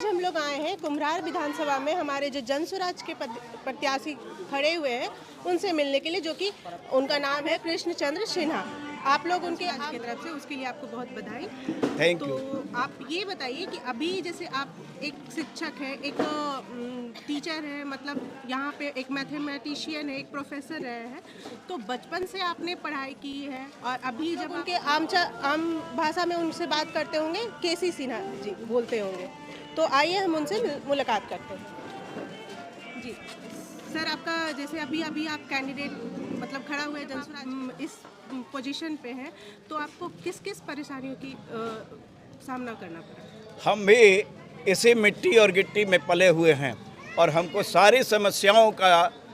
हम लोग आए हैं कुम्हरार विधानसभा में हमारे जो जन स्वराज के प्रत्याशी खड़े हुए हैं उनसे मिलने के लिए, जो कि उनका नाम है कृष्ण चंद्र सिन्हा। आप लोग उनके की तरफ से उसके लिए आपको बहुत बधाई। Thank you. तो आप ये बताइए कि अभी जैसे आप एक शिक्षक है, एक टीचर है, मतलब यहाँ पे एक मैथमेटिशियन है, एक प्रोफेसर रहे हैं, तो बचपन से आपने पढ़ाई की है और अभी जब उनके आम भाषा में उनसे बात करते होंगे, केसी सिन्हा जी बोलते होंगे, तो आइए हम उनसे मुलाकात करते हैं। जी सर, आपका जैसे अभी आप कैंडिडेट मतलब खड़ा हुए जनस्वराज इस पोजीशन पे हैं, तो आपको किस किस परेशानियों की सामना करना पड़ा? हम भी इसी मिट्टी और गिट्टी में पले हुए हैं और हमको सारी समस्याओं का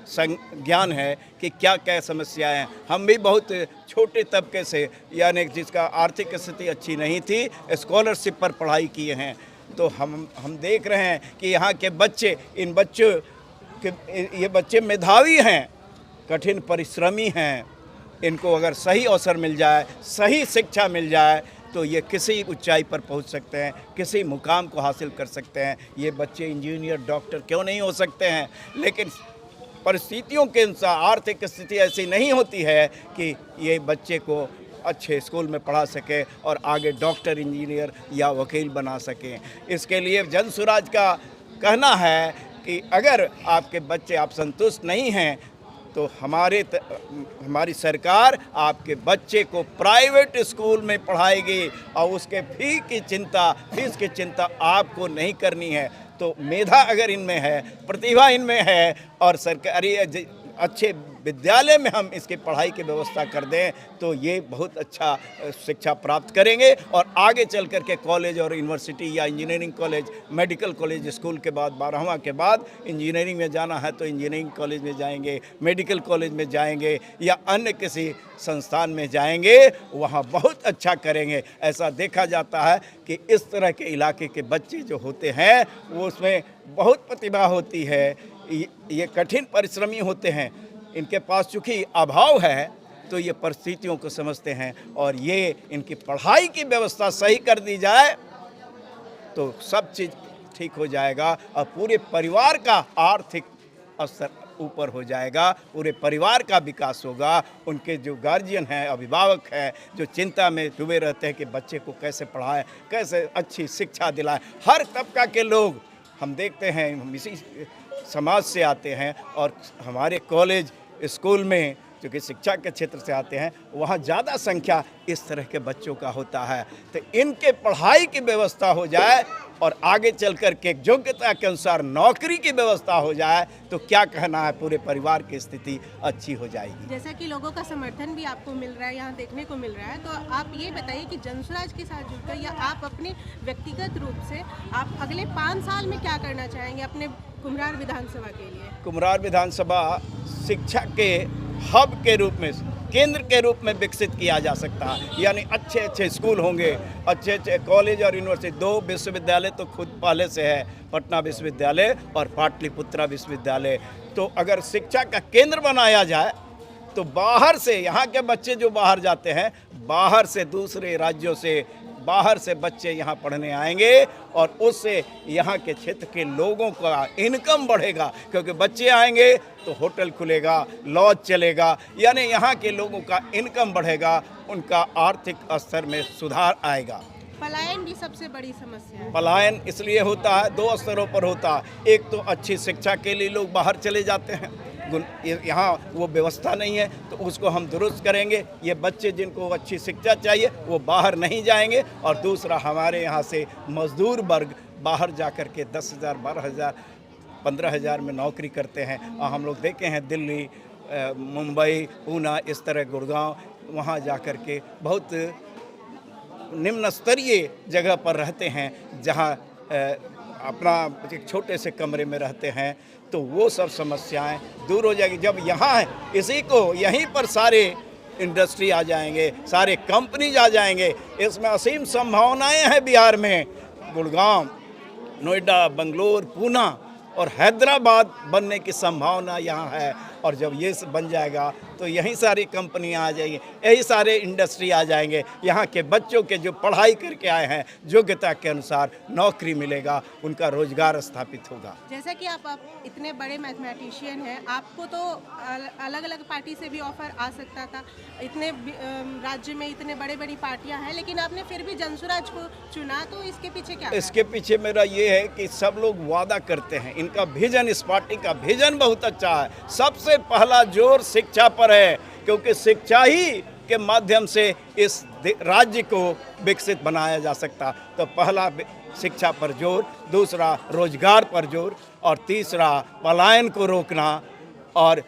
ज्ञान है कि क्या क्या समस्याएं हैं। हम भी बहुत छोटे तबके से, यानी जिसका आर्थिक स्थिति अच्छी नहीं थी, स्कॉलरशिप पर पढ़ाई किए हैं। तो हम देख रहे हैं कि यहाँ के बच्चे, इन बच्चों के, ये बच्चे मेधावी हैं, कठिन परिश्रमी हैं। इनको अगर सही अवसर मिल जाए, सही शिक्षा मिल जाए, तो ये किसी ऊंचाई पर पहुंच सकते हैं, किसी मुकाम को हासिल कर सकते हैं। ये बच्चे इंजीनियर, डॉक्टर क्यों नहीं हो सकते हैं, लेकिन परिस्थितियों के अनुसार आर्थिक स्थिति ऐसी नहीं होती है कि ये बच्चे को अच्छे स्कूल में पढ़ा सके और आगे डॉक्टर, इंजीनियर या वकील बना सकें। इसके लिए जन स्वराज का कहना है कि अगर आपके बच्चे, आप संतुष्ट नहीं हैं, तो हमारी सरकार आपके बच्चे को प्राइवेट स्कूल में पढ़ाएगी और उसके फीस की चिंता आपको नहीं करनी है। तो मेधा अगर इनमें है, प्रतिभा इनमें है और सरकारी अच्छे विद्यालय में हम इसकी पढ़ाई की व्यवस्था कर दें, तो ये बहुत अच्छा शिक्षा प्राप्त करेंगे और आगे चल कर के कॉलेज और यूनिवर्सिटी या engineering college, medical college, school के बाद 12वां के बाद इंजीनियरिंग में जाना है तो इंजीनियरिंग कॉलेज में जाएंगे, मेडिकल कॉलेज में जाएंगे या अन्य किसी संस्थान में जाएंगे, वहाँ बहुत अच्छा करेंगे। ऐसा देखा जाता है कि इस तरह के इलाके के बच्चे जो होते हैं वो उसमें बहुत प्रतिभा होती है, ये कठिन परिश्रमी होते हैं। इनके पास चूँकि अभाव है तो ये परिस्थितियों को समझते हैं और ये इनकी पढ़ाई की व्यवस्था सही कर दी जाए तो सब चीज़ ठीक हो जाएगा और पूरे परिवार का आर्थिक स्तर ऊपर हो जाएगा, पूरे परिवार का विकास होगा। उनके जो गार्जियन हैं, अभिभावक हैं, जो चिंता में डूबे रहते हैं कि बच्चे को कैसे पढ़ाएं, कैसे अच्छी शिक्षा दिलाएं, हर तबका के लोग हम देखते हैं, हम इसी समाज से आते हैं और हमारे कॉलेज, स्कूल में क्योंकि शिक्षा के क्षेत्र से आते हैं, वहाँ ज़्यादा संख्या इस तरह के बच्चों का होता है। तो इनके पढ़ाई की व्यवस्था हो जाए और आगे चल कर के योग्यता के अनुसार नौकरी की व्यवस्था हो जाए तो क्या कहना है, पूरे परिवार की स्थिति अच्छी हो जाएगी। जैसा कि लोगों का समर्थन भी आपको मिल रहा है, यहाँ देखने को मिल रहा है, तो आप ये बताइए कि जन स्वराज के साथ जुड़कर या आप अपने व्यक्तिगत रूप से आप अगले 5 साल में क्या करना चाहेंगे अपने कुम्हरार विधानसभा के लिए? कुम्हरार विधानसभा शिक्षा के हब के रूप में, केंद्र के रूप में विकसित किया जा सकता है। यानी अच्छे अच्छे स्कूल होंगे, अच्छे अच्छे कॉलेज और यूनिवर्सिटी। 2 विश्वविद्यालय तो खुद पहले से है, पटना विश्वविद्यालय और पाटलिपुत्रा विश्वविद्यालय। तो अगर शिक्षा का केंद्र बनाया जाए तो बाहर से, यहाँ के बच्चे जो बाहर जाते हैं, बाहर से, दूसरे राज्यों से, बाहर से बच्चे यहाँ पढ़ने आएंगे और उससे यहाँ के क्षेत्र के लोगों का इनकम बढ़ेगा, क्योंकि बच्चे आएंगे तो होटल खुलेगा, लॉज चलेगा, यानी यहाँ के लोगों का इनकम बढ़ेगा, उनका आर्थिक स्तर में सुधार आएगा। पलायन भी सबसे बड़ी समस्या है। पलायन इसलिए होता है, 2 स्तरों पर होता है। एक तो अच्छी शिक्षा के लिए लोग बाहर चले जाते हैं, यहाँ वो व्यवस्था नहीं है, तो उसको हम दुरुस्त करेंगे। ये बच्चे जिनको अच्छी शिक्षा चाहिए वो बाहर नहीं जाएंगे। और दूसरा, हमारे यहाँ से मजदूर वर्ग बाहर जा कर के 10,000, 12,000, 15,000 में नौकरी करते हैं। और हम लोग देखे हैं दिल्ली, मुंबई, पूना, इस तरह गुड़गांव, वहाँ जा कर के बहुत निम्न स्तरीय जगह पर रहते हैं, जहाँ अपना एक छोटे से कमरे में रहते हैं। तो वो सब समस्याएं दूर हो जाएगी जब यहाँ इसी को, यहीं पर सारे इंडस्ट्री आ जाएंगे, सारे कंपनीज आ जाएंगे। इसमें असीम संभावनाएं हैं बिहार में। गुड़गांव, नोएडा, बंगलोर, पूना और हैदराबाद बनने की संभावना यहाँ है। और जब ये बन जाएगा तो यहीं सारी कंपनियां आ जाएंगी, यही सारे इंडस्ट्री आ जाएंगे। यहाँ के बच्चों के जो पढ़ाई करके आए हैं योग्यता के अनुसार नौकरी मिलेगा, उनका रोजगार स्थापित होगा। जैसा कि आप इतने बड़े मैथमेटिशियन हैं, आपको तो अलग अलग पार्टी से भी ऑफर आ सकता था। इतने राज्य में इतने बड़ी बड़ी पार्टियां हैं, लेकिन आपने फिर भी जनसुराज को चुना, तो इसके पीछे क्या? इसके पीछे मेरा ये है कि सब लोग वादा करते हैं, इनका विजन, इस पार्टी का विजन बहुत अच्छा है। सबसे पहला जोर शिक्षा पर है, क्योंकि शिक्षा ही के माध्यम से इस राज्य को विकसित बनाया जा सकता। तो पहला शिक्षा पर जोर, दूसरा रोजगार पर जोर, और तीसरा पलायन को रोकना और